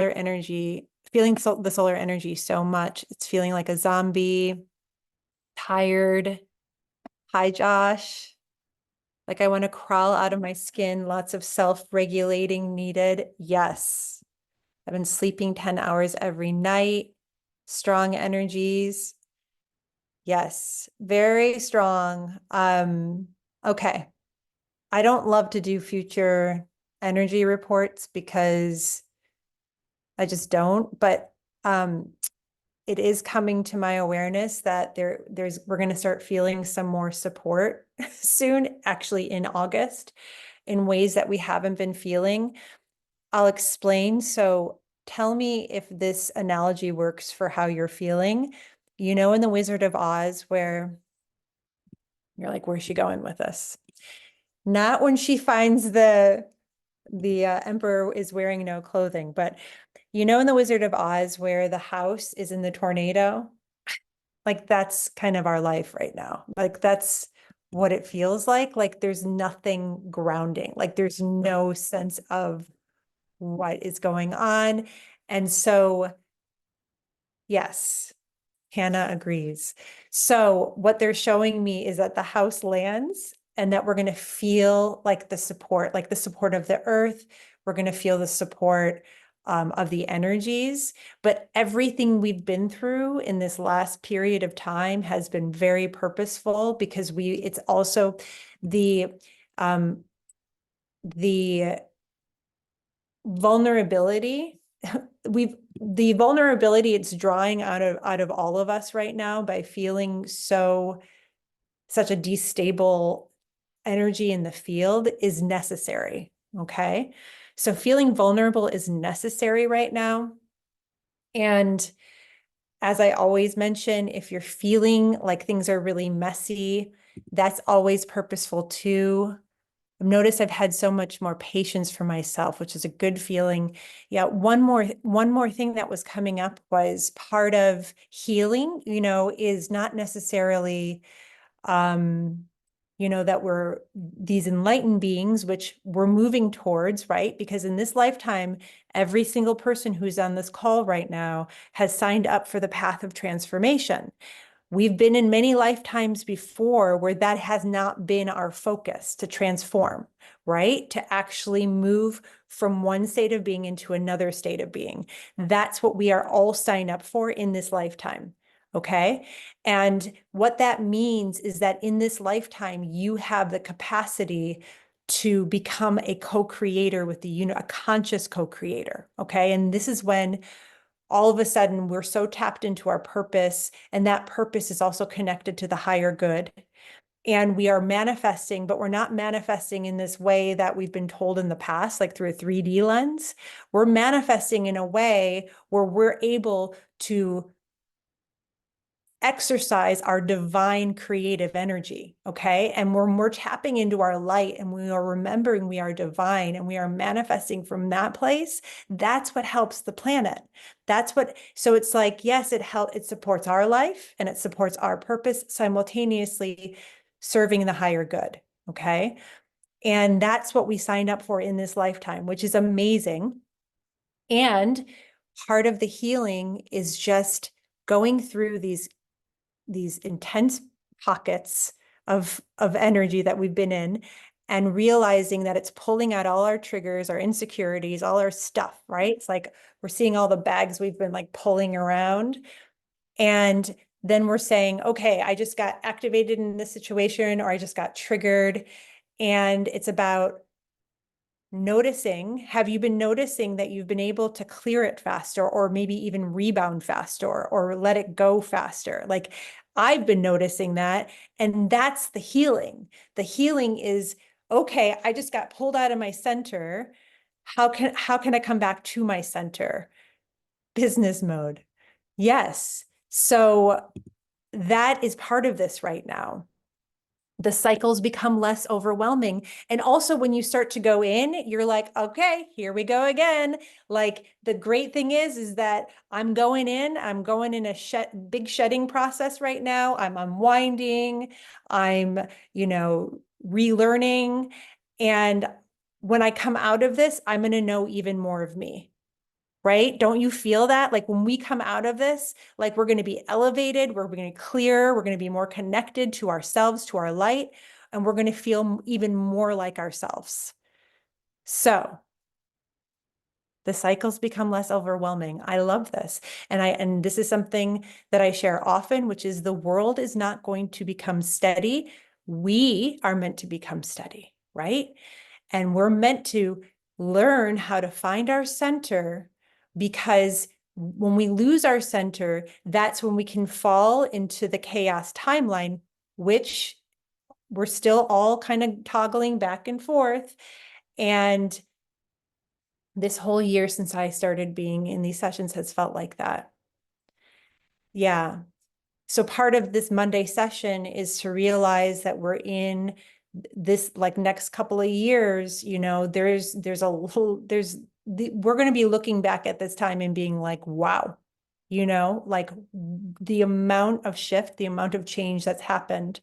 energy, the solar energy so much. It's feeling like a zombie, tired. Hi, Josh. Like I want to crawl out of my skin, lots of self-regulating needed. Yes. I've been sleeping 10 hours every night, strong energies. Yes, very strong. Okay. I don't love to do future energy reports because I just don't, but it is coming to my awareness that we're going to start feeling some more support soon, actually in August, in ways that we haven't been feeling. I'll explain. So tell me if this analogy works for how you're feeling. You know, in The Wizard of Oz, where you're like, where's she going with this? Not when she finds the emperor is wearing no clothing, but you know, in The Wizard of Oz, where the house is in the tornado, like that's kind of our life right now. Like that's what it feels like. Like there's nothing grounding, like there's no sense of what is going on. And so, yes, Hannah agrees. So what they're showing me is that the house lands and that we're going to feel like the support of the earth. We're going to feel the support of the energies. But everything we've been through in this last period of time has been very purposeful because it's also the, um, the vulnerability the vulnerability it's drawing out of all of us right now by feeling such a destable energy in the field is necessary. Okay. So feeling vulnerable is necessary right now. And as I always mention, if you're feeling like things are really messy, that's always purposeful too. I've noticed I've had so much more patience for myself, which is a good feeling. Yeah, one more thing that was coming up was part of healing, is not necessarily that we're these enlightened beings, which we're moving towards, right? Because in this lifetime, every single person who's on this call right now has signed up for the path of transformation. We've been in many lifetimes before where that has not been our focus to transform, right? To actually move from one state of being into another state of being. That's what we are all signed up for in this lifetime. Okay. And what that means is that in this lifetime, you have the capacity to become a co-creator with a conscious co-creator. Okay. And this is when all of a sudden we're so tapped into our purpose, and that purpose is also connected to the higher good. And we are manifesting, but we're not manifesting in this way that we've been told in the past, like through a 3D lens. We're manifesting in a way where we're able to exercise our divine creative energy. Okay. And when we're tapping into our light and we are remembering we are divine and we are manifesting from that place, that's what helps the planet. So it's like, yes, it supports our life and it supports our purpose, simultaneously serving the higher good. Okay. And that's what we signed up for in this lifetime, which is amazing. And part of the healing is just going through these intense pockets of energy that we've been in, and realizing that it's pulling out all our triggers, our insecurities, all our stuff, right? It's like we're seeing all the bags we've been like pulling around. And then we're saying, okay, I just got activated in this situation, or I just got triggered. And it's about have you been noticing that you've been able to clear it faster, or maybe even rebound faster, or let it go faster? Like I've been noticing that, and that's the healing. The healing is, okay, I just got pulled out of my center. How can I come back to my center? Business mode. Yes. So that is part of this right now. The cycles become less overwhelming. And also when you start to go in, you're like, okay, here we go again. Like the great thing is that I'm going in a big shedding process right now. I'm unwinding, I'm, relearning. And when I come out of this, I'm going to know even more of me. right? Don't you feel that? Like when we come out of this, like we're going to be elevated, we're going to be clear, we're going to be more connected to ourselves, to our light, and we're going to feel even more like ourselves. So the cycles become less overwhelming. I love this. And this is something that I share often, which is the world is not going to become steady. We are meant to become steady, right? And we're meant to learn how to find our center, because when we lose our center, that's when we can fall into the chaos timeline, which we're still all kind of toggling back and forth. And this whole year since I started being in these sessions has felt like that. Yeah. So part of this Monday session is to realize that we're in this like next couple of years, you know, there's a little, we're going to be looking back at this time and being like, wow, you know, like the amount of shift, the amount of change that's happened.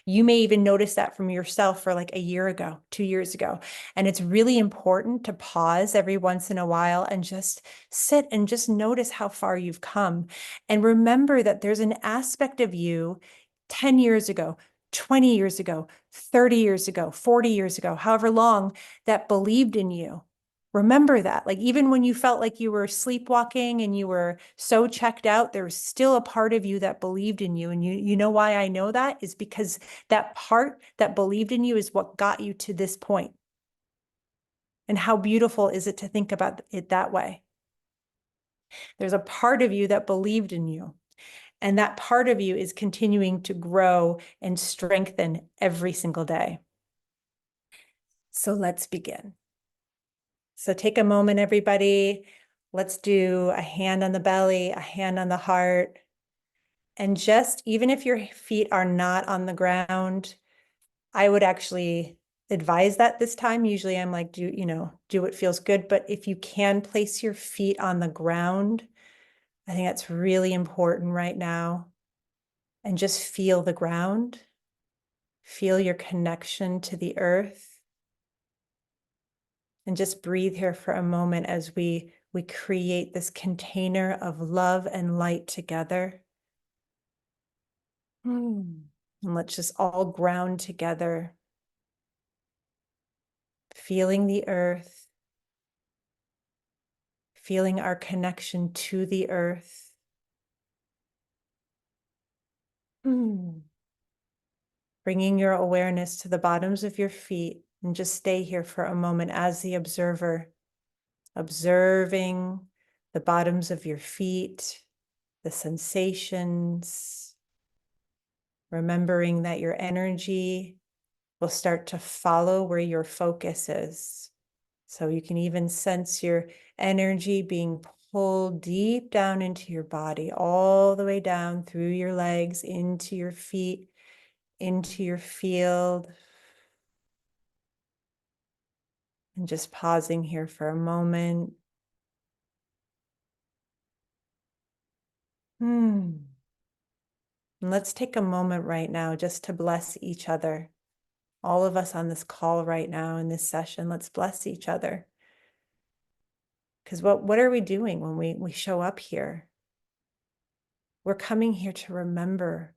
You may even notice that from yourself for like a year ago, 2 years ago. And it's really important to pause every once in a while and just sit and just notice how far you've come. And remember that there's an aspect of you 10 years ago, 20 years ago, 30 years ago, 40 years ago, however long, that believed in you. Remember that. Like even when you felt like you were sleepwalking and you were so checked out, there was still a part of you that believed in you. And you know why I know that is because that part that believed in you is what got you to this point. And how beautiful is it to think about it that way? There's a part of you that believed in you. And that part of you is continuing to grow and strengthen every single day. So let's begin. So take a moment, everybody. Let's do a hand on the belly, a hand on the heart. And just, even if your feet are not on the ground, I would actually advise that this time. Usually I'm like, do what feels good. But if you can place your feet on the ground, I think that's really important right now. And just feel the ground. Feel your connection to the earth. And just breathe here for a moment as we create this container of love and light together. And let's just all ground together, feeling the earth, feeling our connection to the earth. Bringing your awareness to the bottoms of your feet, and just stay here for a moment as the observer, observing the bottoms of your feet, the sensations, remembering that your energy will start to follow where your focus is. So you can even sense your energy being pulled deep down into your body, all the way down through your legs, into your feet, into your field. And just pausing here for a moment. And let's take a moment right now just to bless each other. All of us on this call right now in this session, let's bless each other. Because what are we doing when we show up here? We're coming here to remember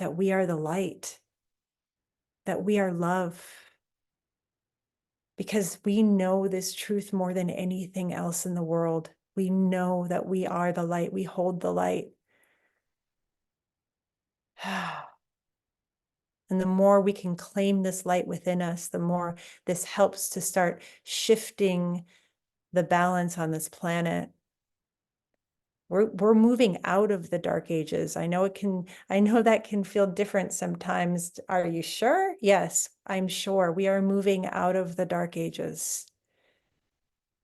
that we are the light, that we are love, because we know this truth more than anything else in the world. We know that we are the light. We hold the light. And the more we can claim this light within us, the more this helps to start shifting the balance on this planet. We're moving out of the dark ages. I know that can feel different sometimes. Are you sure? Yes, I'm sure. We are moving out of the dark ages.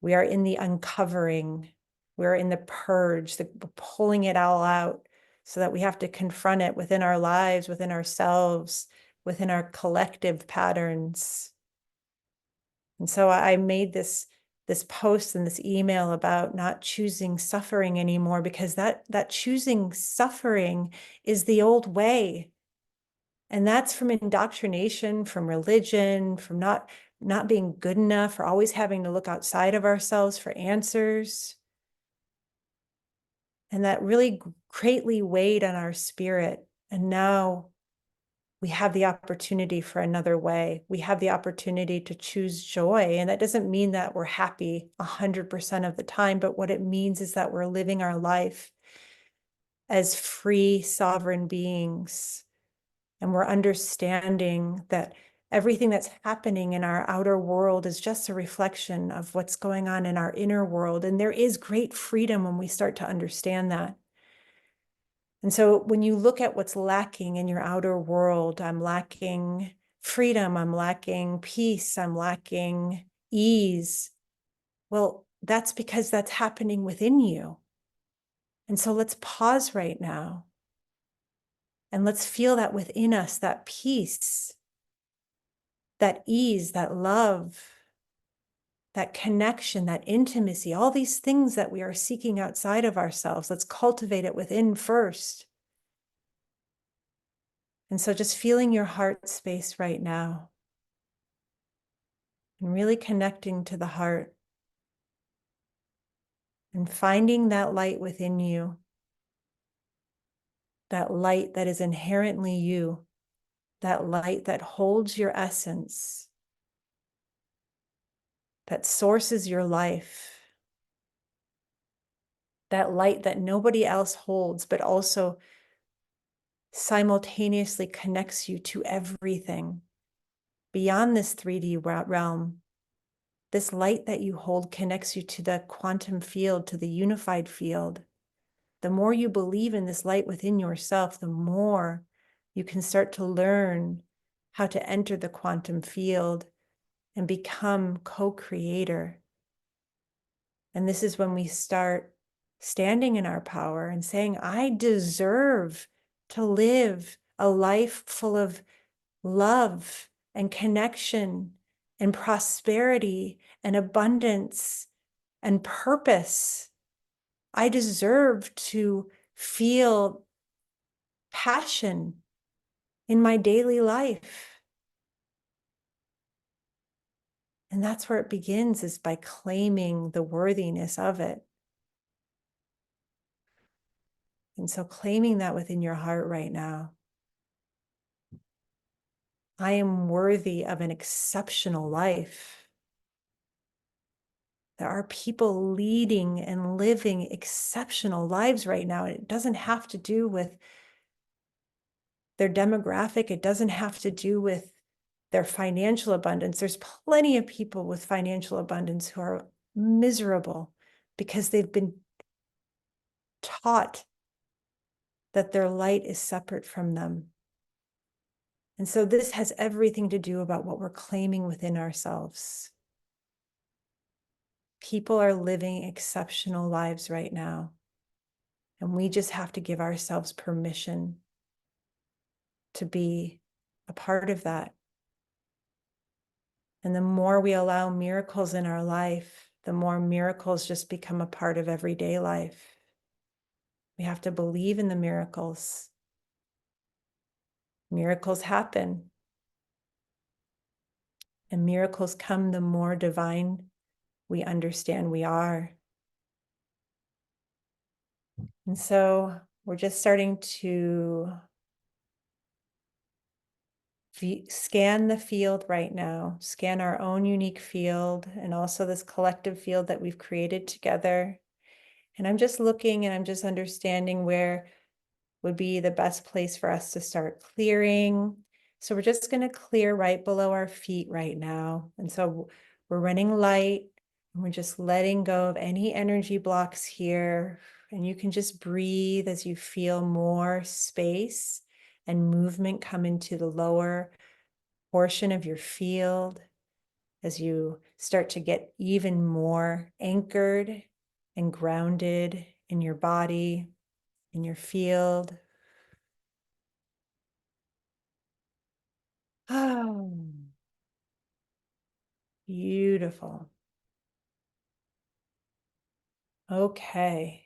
We are in the uncovering. We're in the purge, pulling it all out, so that we have to confront it within our lives, within ourselves, within our collective patterns. And so I made this post and this email about not choosing suffering anymore, because that choosing suffering is the old way. And that's from indoctrination, from religion, from not being good enough, for always having to look outside of ourselves for answers. And that really greatly weighed on our spirit. And now we have the opportunity for another way. We have the opportunity to choose joy. And that doesn't mean that we're happy 100% of the time, but what it means is that we're living our life as free, sovereign beings. And we're understanding that everything that's happening in our outer world is just a reflection of what's going on in our inner world. And there is great freedom when we start to understand that. And so when you look at what's lacking in your outer world, I'm lacking freedom, I'm lacking peace, I'm lacking ease. Well, that's because that's happening within you. And so let's pause right now and let's feel that within us, that peace, that ease, that love, that connection, that intimacy, all these things that we are seeking outside of ourselves. Let's cultivate it within first. And so just feeling your heart space right now and really connecting to the heart and finding that light within you, that light that is inherently you, that light that holds your essence, that sources your life, that light that nobody else holds, but also simultaneously connects you to everything beyond this 3D realm. This light that you hold connects you to the quantum field, to the unified field. The more you believe in this light within yourself, the more you can start to learn how to enter the quantum field and become co-creator. And this is when we start standing in our power and saying, I deserve to live a life full of love and connection and prosperity and abundance and purpose. I deserve to feel passion in my daily life. And that's where it begins, is by claiming the worthiness of it. And so claiming that within your heart right now. I am worthy of an exceptional life. There are people leading and living exceptional lives right now. It doesn't have to do with their demographic. It doesn't have to do with their financial abundance. There's plenty of people with financial abundance who are miserable because they've been taught that their light is separate from them. And so this has everything to do about what we're claiming within ourselves. People are living exceptional lives right now. And we just have to give ourselves permission to be a part of that. And the more we allow miracles in our life, the more miracles just become a part of everyday life. We have to believe in the miracles. Miracles happen. And miracles come the more divine we understand we are. And so we're just starting to scan the field right now, scan our own unique field and also this collective field that we've created together. And I'm just looking and I'm just understanding where would be the best place for us to start clearing. So we're just going to clear right below our feet right now. And so we're running light and we're just letting go of any energy blocks here. And you can just breathe as you feel more space and movement come into the lower portion of your field, as you start to get even more anchored and grounded in your body, in your field. Oh, beautiful. Okay.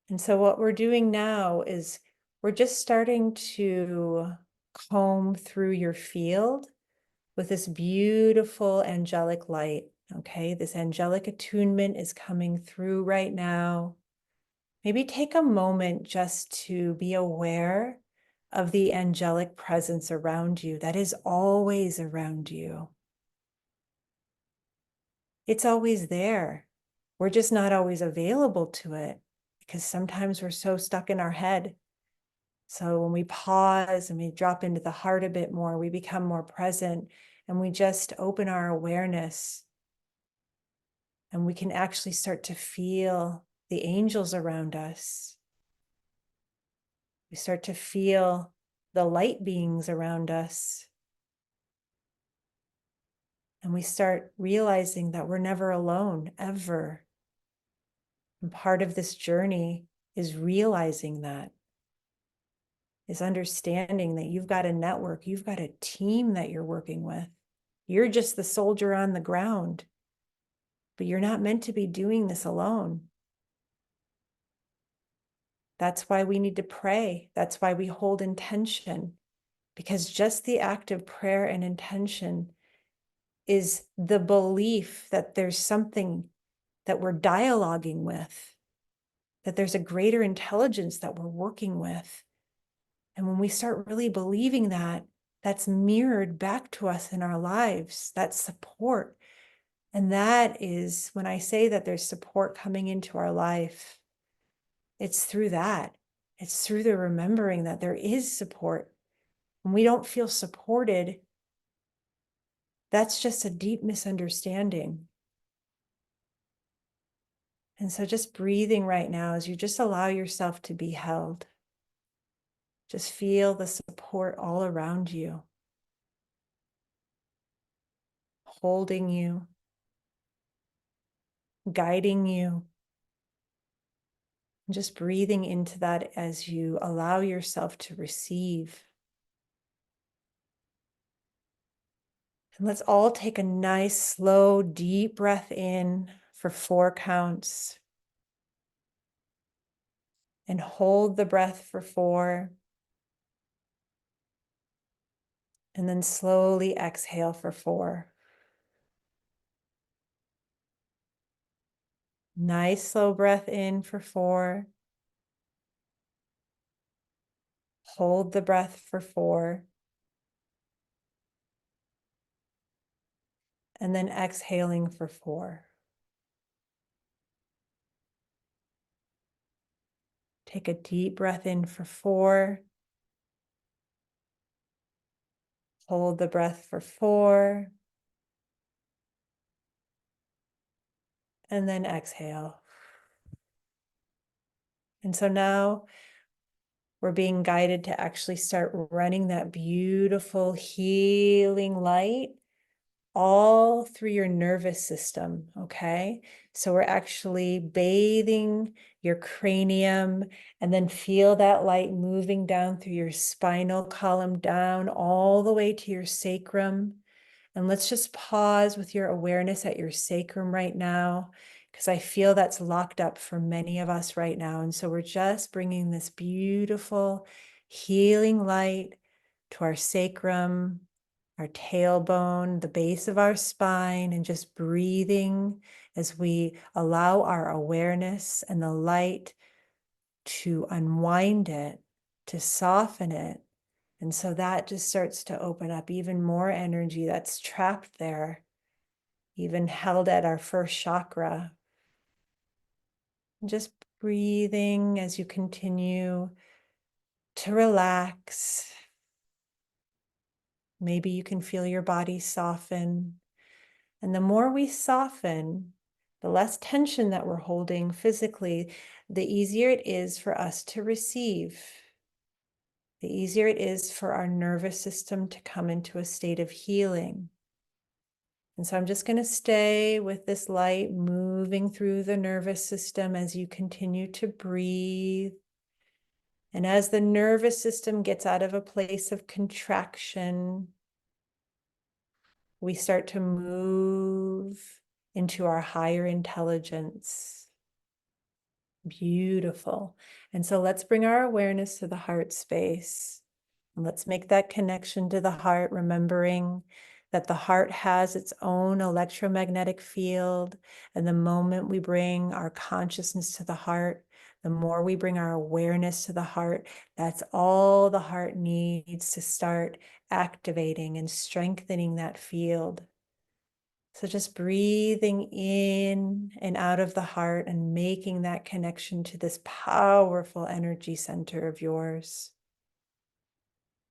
And so what we're doing now is we're just starting to comb through your field with this beautiful angelic light. Okay, this angelic attunement is coming through right now. Maybe take a moment just to be aware of the angelic presence around you that is always around you. It's always there. We're just not always available to it because sometimes we're so stuck in our head. So when we pause and we drop into the heart a bit more, we become more present and we just open our awareness, and we can actually start to feel the angels around us. We start to feel the light beings around us. And we start realizing that we're never alone, ever. And part of this journey is realizing that, is understanding that you've got a network, you've got a team that you're working with. You're just the soldier on the ground, but you're not meant to be doing this alone. That's why we need to pray. That's why we hold intention, because just the act of prayer and intention is the belief that there's something that we're dialoguing with, that there's a greater intelligence that we're working with. And when we start really believing that, that's mirrored back to us in our lives, that support. And that is when I say that there's support coming into our life, it's through that. It's through the remembering that there is support. When we don't feel supported, that's just a deep misunderstanding. And so just breathing right now as you just allow yourself to be held. Just feel the support all around you, holding you, guiding you. And just breathing into that as you allow yourself to receive. And let's all take a nice, slow, deep breath in for 4 counts. And hold the breath for 4. And then slowly exhale for 4. Nice, slow breath in for 4. Hold the breath for 4. And then exhaling for 4. Take a deep breath in for 4. Hold the breath for 4. And then exhale. And so now we're being guided to actually start running that beautiful healing light all through your nervous system, okay? So we're actually bathing your cranium, and then feel that light moving down through your spinal column, down all the way to your sacrum. And let's just pause with your awareness at your sacrum right now, because I feel that's locked up for many of us right now. And so we're just bringing this beautiful healing light to our sacrum, our tailbone, the base of our spine, and just breathing as we allow our awareness and the light to unwind it, to soften it. And so that just starts to open up even more energy that's trapped there, even held at our first chakra. And just breathing as you continue to relax. Maybe you can feel your body soften. And the more we soften, the less tension that we're holding physically, the easier it is for us to receive. The easier it is for our nervous system to come into a state of healing. And so I'm just going to stay with this light moving through the nervous system as you continue to breathe. And as the nervous system gets out of a place of contraction, we start to move into our higher intelligence. Beautiful. And so let's bring our awareness to the heart space. And let's make that connection to the heart, remembering that the heart has its own electromagnetic field. And the moment we bring our consciousness to the heart, the more we bring our awareness to the heart, that's all the heart needs to start activating and strengthening that field. So just breathing in and out of the heart and making that connection to this powerful energy center of yours.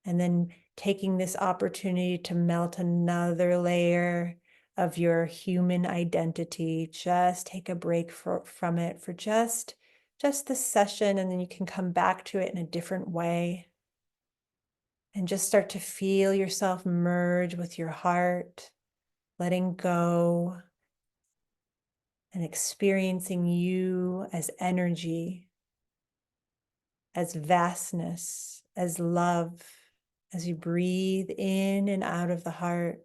And then taking this opportunity to melt another layer of your human identity. Just take a break from it for just this session, and then you can come back to it in a different way. And just start to feel yourself merge with your heart, letting go and experiencing you as energy, as vastness, as love, as you breathe in and out of the heart.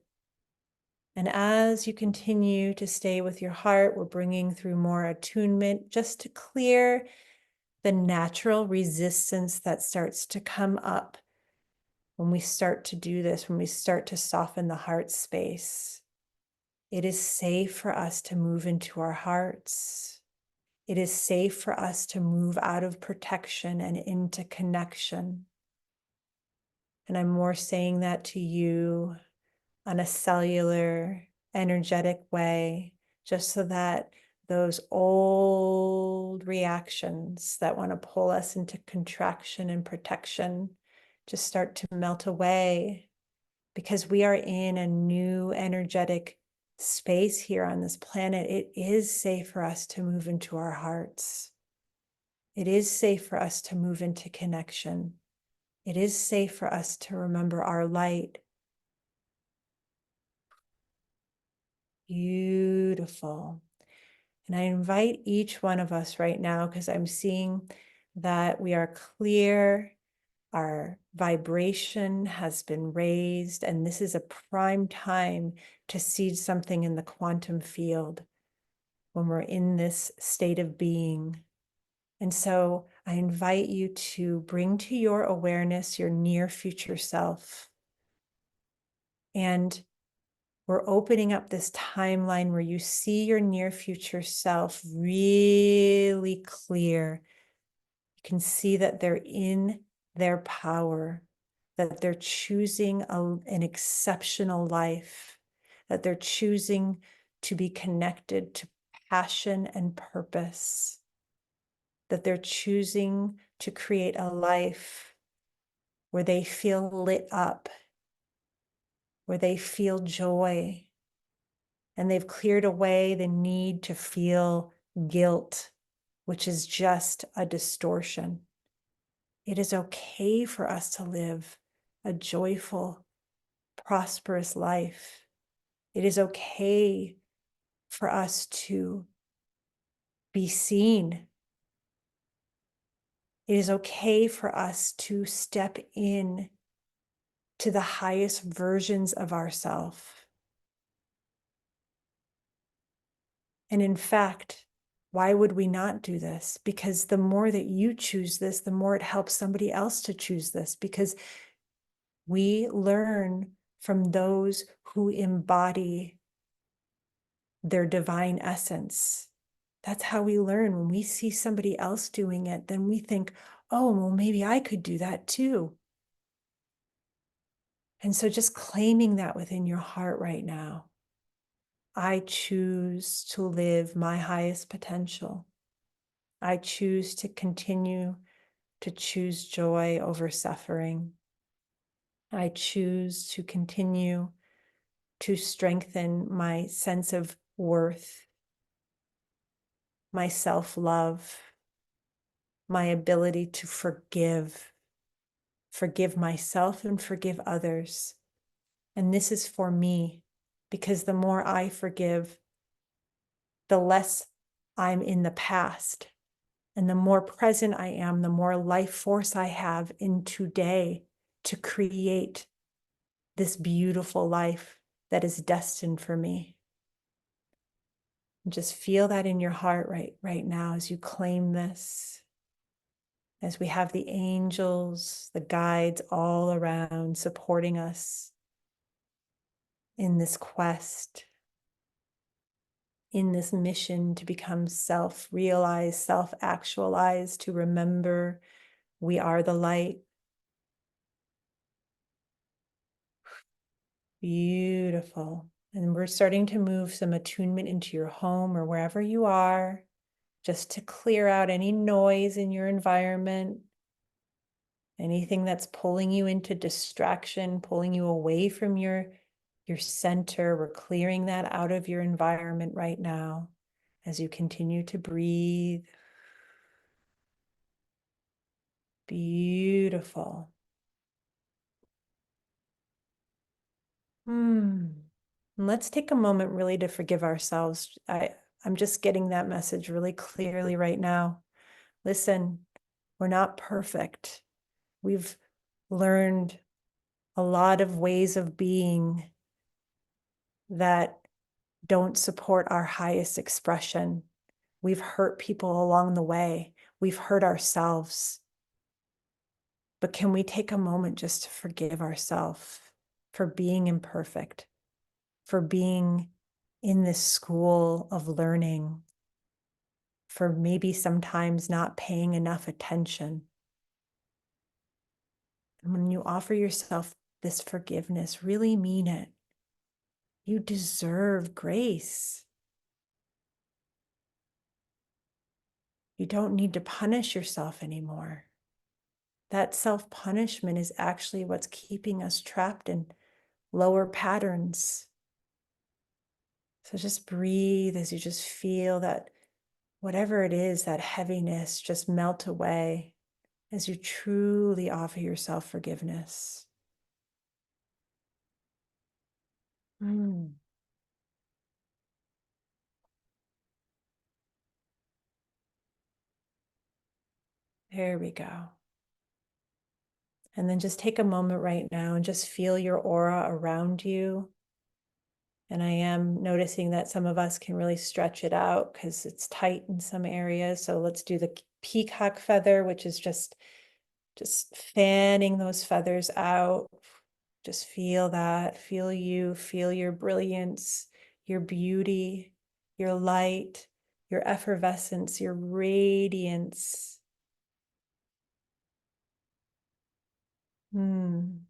And as you continue to stay with your heart, we're bringing through more attunement just to clear the natural resistance that starts to come up when we start to do this, when we start to soften the heart space. It is safe for us to move into our hearts. It is safe for us to move out of protection and into connection. And I'm more saying that to you on a cellular, energetic way, just so that those old reactions that want to pull us into contraction and protection just start to melt away, because we are in a new energetic space here on this planet. It is safe for us to move into our hearts. It is safe for us to move into connection. It is safe for us to remember our light. Beautiful. And I invite each one of us right now, because I'm seeing that we are clear, our vibration has been raised, and this is a prime time to seed something in the quantum field when we're in this state of being. And so I invite you to bring to your awareness your near future self. And we're opening up this timeline where you see your near future self really clear. You can see that they're in their power, that they're choosing an exceptional life, that they're choosing to be connected to passion and purpose, that they're choosing to create a life where they feel lit up, where they feel joy, and they've cleared away the need to feel guilt, which is just a distortion. It is okay for us to live a joyful, prosperous life. It is okay for us to be seen. It is okay for us to step in to the highest versions of ourselves. And in fact, why would we not do this? Because the more that you choose this, the more it helps somebody else to choose this, because we learn from those who embody their divine essence. That's how we learn. When we see somebody else doing it, then we think, oh, well, maybe I could do that too. And so just claiming that within your heart right now. I choose to live my highest potential. I choose to continue to choose joy over suffering. I choose to continue to strengthen my sense of worth, my self-love, my ability to forgive myself and forgive others. And this is for me, because the more I forgive, the less I'm in the past. And the more present I am, the more life force I have in today to create this beautiful life that is destined for me. And just feel that in your heart right now as you claim this, as we have the angels, the guides all around supporting us. in this quest, in this mission to become self-realized, self-actualized, to remember we are the light. Beautiful. And we're starting to move some attunement into your home or wherever you are, just to clear out any noise in your environment, anything that's pulling you into distraction, pulling you away from your center. We're clearing that out of your environment right now as you continue to breathe. Beautiful. And let's take a moment really to forgive ourselves. I'm just getting that message really clearly right now. Listen, we're not perfect. We've learned a lot of ways of being that don't support our highest expression. We've hurt people along the way. We've hurt ourselves. But can we take a moment just to forgive ourselves for being imperfect, for being in this school of learning, for maybe sometimes not paying enough attention? And when you offer yourself this forgiveness, really mean it. You deserve grace. You don't need to punish yourself anymore. That self-punishment is actually what's keeping us trapped in lower patterns. So just breathe as you just feel that whatever it is, that heaviness just melt away as you truly offer yourself forgiveness. Mm. There we go. And then just take a moment right now and just feel your aura around you. And I am noticing that some of us can really stretch it out because it's tight in some areas. So let's do the peacock feather, which is just fanning those feathers out. Just feel that, feel you, feel your brilliance, your beauty, your light, your effervescence, your radiance. And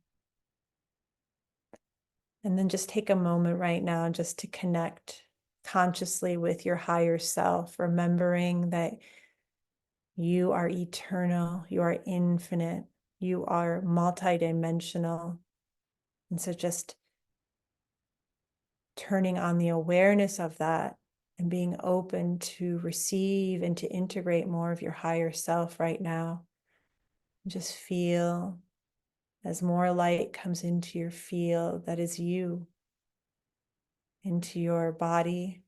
then just take a moment right now just to connect consciously with your higher self, remembering that you are eternal, you are infinite, you are multidimensional. And so just turning on the awareness of that and being open to receive and to integrate more of your higher self right now. Just feel as more light comes into your field that is you, into your body.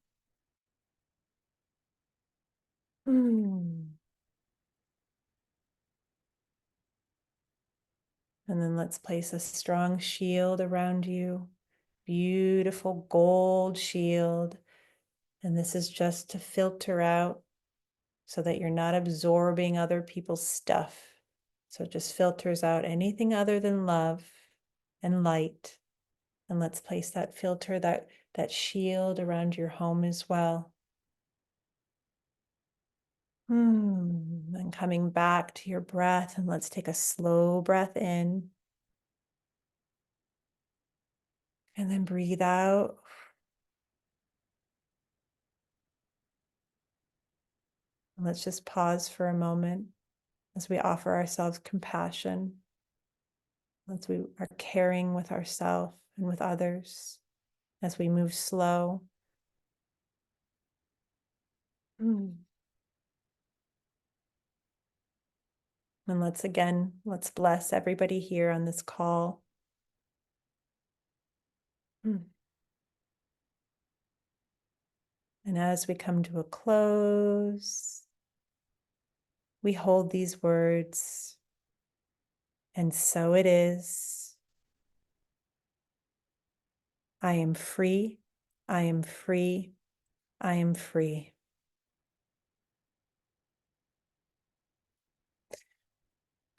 And then let's place a strong shield around you. Beautiful gold shield. And this is just to filter out so that you're not absorbing other people's stuff. So it just filters out anything other than love and light. And let's place that filter, that shield around your home as well. And coming back to your breath, and let's take a slow breath in. And then breathe out. And let's just pause for a moment as we offer ourselves compassion, as we are caring with ourselves and with others, as we move slow. And let's bless everybody here on this call. And as we come to a close, we hold these words, and so it is. I am free, I am free, I am free.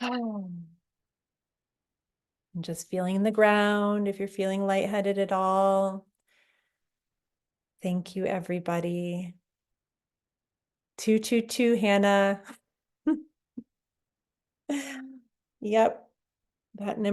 Oh. And just feeling the ground if you're feeling lightheaded at all. Thank you, everybody. 222, Hannah. Yep. That